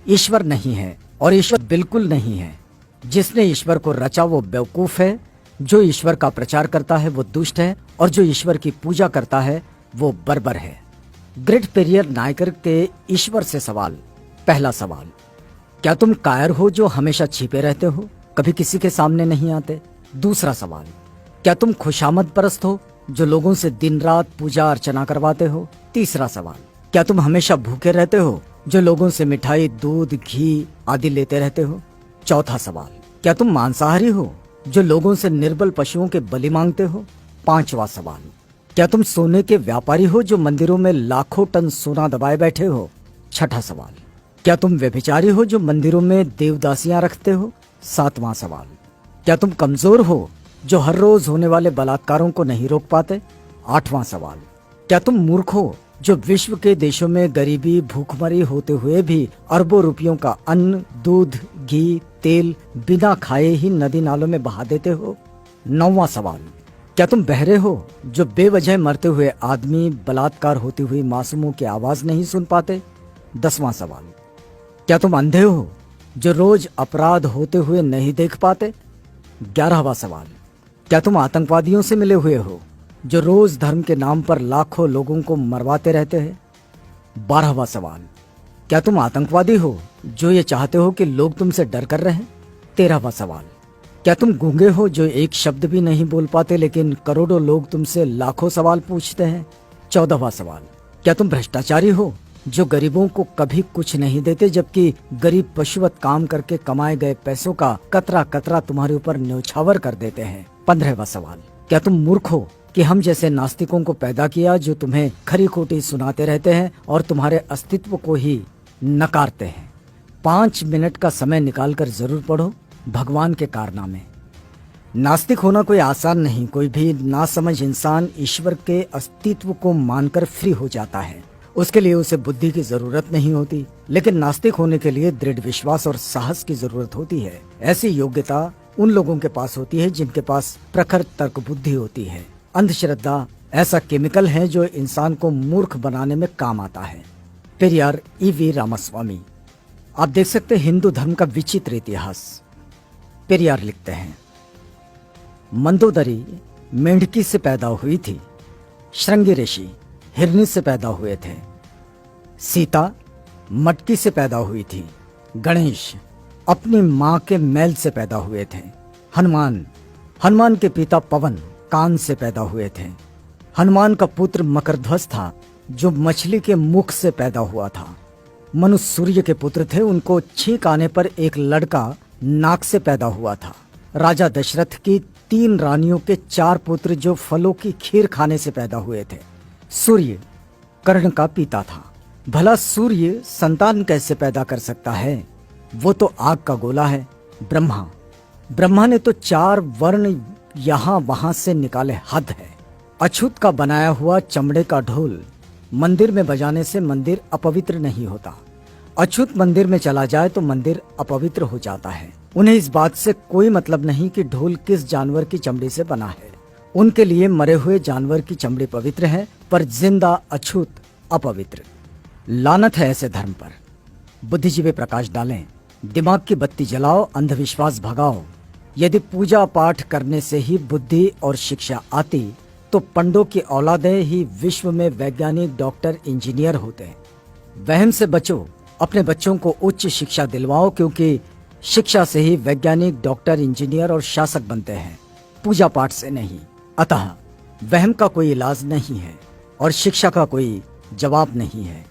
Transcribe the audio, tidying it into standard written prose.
ईश्वर नहीं है और ईश्वर बिल्कुल नहीं है। जिसने ईश्वर को रचा वो बेवकूफ है, जो ईश्वर का प्रचार करता है वो दुष्ट है और जो ईश्वर की पूजा करता है वो बर्बर है। ग्रेट पेरियर नायकर के ईश्वर से सवाल। पहला सवाल, क्या तुम कायर हो जो हमेशा छिपे रहते हो, कभी किसी के सामने नहीं आते? दूसरा सवाल, क्या तुम खुशामद परस्त हो जो लोगों से दिन रात पूजा अर्चना करवाते हो? तीसरा सवाल, क्या तुम हमेशा भूखे रहते हो जो लोगों से मिठाई, दूध, घी आदि लेते रहते हो? चौथा सवाल, क्या तुम मांसाहारी हो जो लोगों से निर्बल पशुओं के बलि मांगते हो? पांचवा सवाल, क्या तुम सोने के व्यापारी हो जो मंदिरों में लाखों टन सोना दबाए बैठे हो? छठा सवाल, क्या तुम व्यभिचारी हो जो मंदिरों में देवदासियां रखते हो? सातवां सवाल, क्या तुम कमजोर हो जो हर रोज होने वाले बलात्कारों को नहीं रोक पाते? आठवां सवाल, क्या तुम मूर्ख हो जो विश्व के देशों में गरीबी, भूखमरी होते हुए भी अरबों रुपयों का अन्न, दूध, घी, तेल बिना खाए ही नदी नालों में बहा देते हो? नौवां सवाल, क्या तुम बहरे हो जो बेवजह मरते हुए आदमी, बलात्कार होती हुई मासूमों की आवाज नहीं सुन पाते? 10वां सवाल, क्या तुम अंधे हो जो रोज अपराध होते हुए नहीं देख पाते? 11वां सवाल, क्या तुम आतंकवादियों से मिले हुए हो जो रोज धर्म के नाम पर लाखों लोगों को मरवाते रहते हैं? 12वां सवाल, क्या तुम आतंकवादी हो जो ये चाहते हो कि लोग तुमसे डर कर रहें? 13वां सवाल, क्या तुम गूंगे हो जो एक शब्द भी नहीं बोल पाते लेकिन करोड़ों लोग तुमसे लाखों सवाल पूछते हैं? 14वां सवाल, क्या तुम भ्रष्टाचारी हो जो गरीबों को कभी कुछ नहीं देते जबकि गरीब पशुवत काम करके कमाए गए पैसों का कतरा कतरा तुम्हारे ऊपर न्यौछावर कर देते हैं? 15वां सवाल, क्या तुम मूर्ख हो कि हम जैसे नास्तिकों को पैदा किया जो तुम्हें खरी खोटी सुनाते रहते हैं और तुम्हारे अस्तित्व को ही नकारते हैं? 5 मिनट का समय निकालकर जरूर पढ़ो भगवान के कारनामे। नास्तिक होना कोई आसान नहीं। कोई भी नासमझ इंसान ईश्वर के अस्तित्व को मानकर फ्री हो जाता है। उसके लिए उसे बुद्धि की जरूरत नहीं होती, लेकिन नास्तिक होने के लिए दृढ़ विश्वास और साहस की जरूरत होती है। ऐसी योग्यता उन लोगों के पास होती है जिनके पास प्रखर तर्क बुद्धि होती है। अंधश्रद्धा ऐसा केमिकल है जो इंसान को मूर्ख बनाने में काम आता है। पेरियार E.V. रामास्वामी। आप देख सकते हैं हिंदू धर्म का विचित्र इतिहास। पेरियार लिखते हैं, मंदोदरी मेंढकी से पैदा हुई थी, श्रृंगी ऋषि हिरनी से पैदा हुए थे, सीता मटकी से पैदा हुई थी, गणेश अपनी मां के मैल से पैदा हुए थे, हनुमान के पिता पवन कान से पैदा हुए थे, हनुमान का पुत्र मकरध्वज था जो मछली के मुख से पैदा हुआ था, मनु सूर्य के पुत्र थे, उनको छींक आने पर एक लड़का नाक से पैदा हुआ था, राजा दशरथ की 3 रानियों के 4 पुत्र जो फलों की खीर खाने से पैदा हुए थे, सूर्य कर्ण का पिता था। भला सूर्य संतान कैसे पैदा कर सकता है? वो तो आग का गोला है। ब्रह्मा ने तो 4 वर्ण यहाँ वहां से निकाले, हद है। अछूत का बनाया हुआ चमड़े का ढोल मंदिर में बजाने से मंदिर अपवित्र नहीं होता। अछूत मंदिर में चला जाए तो मंदिर अपवित्र हो जाता है। उन्हें इस बात से कोई मतलब नहीं कि ढोल किस जानवर की चमड़ी से बना है। उनके लिए मरे हुए जानवर की चमड़ी पवित्र है पर जिंदा अछूत अपवित्र। लानत है ऐसे धर्म पर। बुद्धिजीवी प्रकाश डालें, दिमाग की बत्ती जलाओ, अंधविश्वास भगाओ। यदि पूजा पाठ करने से ही बुद्धि और शिक्षा आती तो पंडों की औलादें ही विश्व में वैज्ञानिक, डॉक्टर, इंजीनियर होते। वहम से बचो, अपने बच्चों को उच्च शिक्षा दिलवाओ, क्योंकि शिक्षा से ही वैज्ञानिक, डॉक्टर, इंजीनियर और शासक बनते हैं, पूजा पाठ से नहीं। अतः वहम का कोई इलाज नहीं है और शिक्षा का कोई जवाब नहीं है।